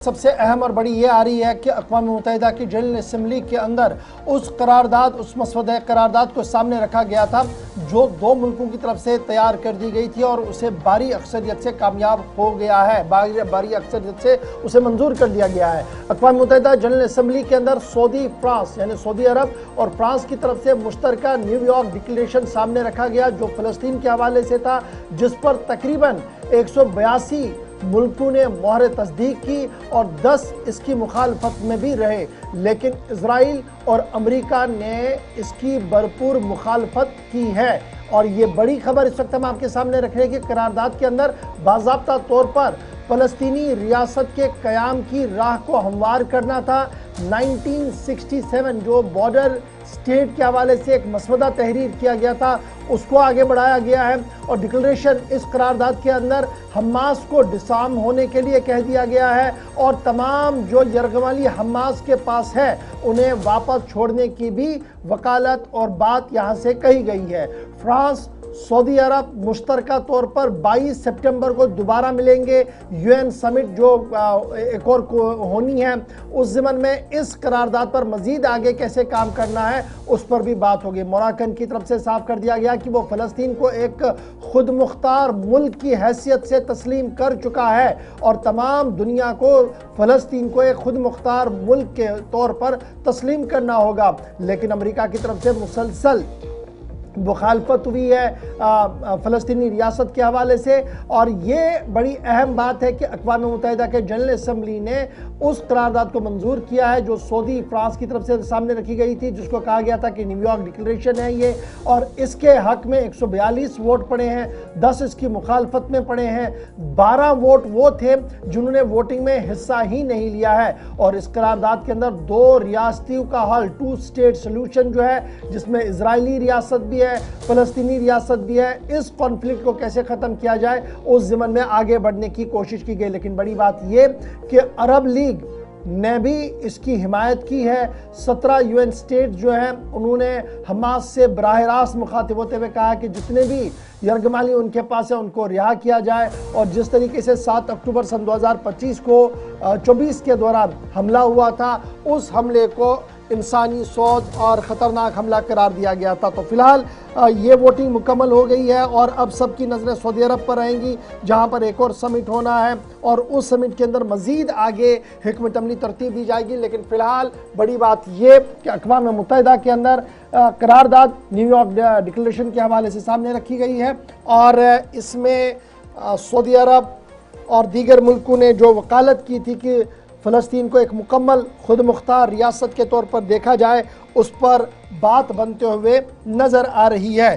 सबसे अहम और बड़ी ये आ रही है कि अक़वाम मुत्तहिदा की जनरल असम्बली के अंदर उस मसवदे करारदाद को सामने रखा गया था जो दो मुल्कों की तरफ से तैयार कर दी गई थी और उसे भारी अक्सरियत से कामयाब हो गया है, भारी अक्सरियत से उसे मंजूर कर दिया गया है। अक़वाम मुत्तहिदा जनरल असम्बली के अंदर फ्रांस यानी सऊदी अरब और फ्रांस की तरफ से मुश्तरका न्यूयॉर्क डिक्लेरेशन सामने रखा गया जो फ़लस्तीन के हवाले से था, जिस पर तकरीबन 182 मुल्कों ने मोहर तस्दीक की और 10 इसकी मुखालफत में भी रहे, लेकिन इजराइल और अमेरिका ने इसकी भरपूर मुखालफत की है। और ये बड़ी खबर इस वक्त हम आपके सामने रख रहे हैं कि करारदाद के अंदर बाज़ाब्ता तौर पर फ़लस्तीनी रियासत के क़याम की राह को हमवार करना था। 1967 जो बॉर्डर स्टेट के हवाले से एक मसवदा तहरीर किया गया था उसको आगे बढ़ाया गया है और डिक्लेरेशन इस करारदाद के अंदर हमास को डिसआर्म होने के लिए कह दिया गया है और तमाम जो यरगमाली हमास के पास है उन्हें वापस छोड़ने की भी वकालत और बात यहाँ से कही गई है। फ्रांस सऊदी अरब मुश्तरका तौर पर 22 सितंबर को दोबारा मिलेंगे। यूएन समिट जो एक और होनी है उस ज़मन में इस करारदाद पर मज़ीद आगे कैसे काम करना है उस पर भी बात होगी। मोरक्कन की तरफ से साफ कर दिया गया कि वो फ़लस्तीन को एक खुद मुख्तार मुल्क की हैसियत से तस्लीम कर चुका है और तमाम दुनिया को फ़लस्तीन को एक खुद मुख्तार मुल्क के तौर पर तस्लीम करना होगा। लेकिन अमेरिका की तरफ से मुसलसल मुखालफत हुई है फ़लस्तीनी रियासत के हवाले से और ये बड़ी अहम बात है कि अक़वाम मुत्तहिदा के जनरल असम्बली ने उस करारदाद को मंजूर किया है जो सऊदी फ्रांस की तरफ से सामने रखी गई थी, जिसको कहा गया था कि न्यूयॉर्क डिक्लेरेशन है ये, और इसके हक़ में 142 वोट पड़े हैं, 10 इसकी मुखालफत में पड़े हैं, 12 वोट वो थे जिन्होंने वोटिंग में हिस्सा ही नहीं लिया है। और इस करारदाद के अंदर 2 रियासतियों का हल, 2 स्टेट सोल्यूशन जो है जिसमें इजरायली रियासत भी है, फ़लस्तीनी रियासत भी है, इस कॉन्फ्लिक्ट को कैसे ख़त्म किया जाए उस ज़मन में आगे बढ़ने की कोशिश की गई। लेकिन बड़ी बात ये कि अरब लीग ने भी इसकी हिमायत की है। 17 यूएन स्टेट जो हैं उन्होंने हमास से बराह रास्त मुखातिब होते हुए कहा कि जितने भी यरगमाली उनके पास है उनको रिहा किया जाए। और जिस तरीके से 7 अक्टूबर सन 2025 को 24 के दौरान हमला हुआ था उस हमले को इंसानी सोच और ख़तरनाक हमला करार दिया गया था। तो फिलहाल ये वोटिंग मुकम्मल हो गई है और अब सबकी नज़रें सऊदी अरब पर रहेंगी जहां पर एक और समिट होना है और उस समिट के अंदर मज़ीद आगे हिकमत अमली तरतीब दी जाएगी। लेकिन फ़िलहाल बड़ी बात ये कि अक़वाम मुत्तहिदा के अंदर करारदाद न्यूयॉर्क डिक्लेरेशन के हवाले से सामने रखी गई है और इसमें सऊदी अरब और दीगर मुल्कों ने जो वकालत की थी कि फ़लस्तीन को एक मुकम्मल खुद मुख्तार रियासत के तौर पर देखा जाए उस पर बात बनते हुए नज़र आ रही है।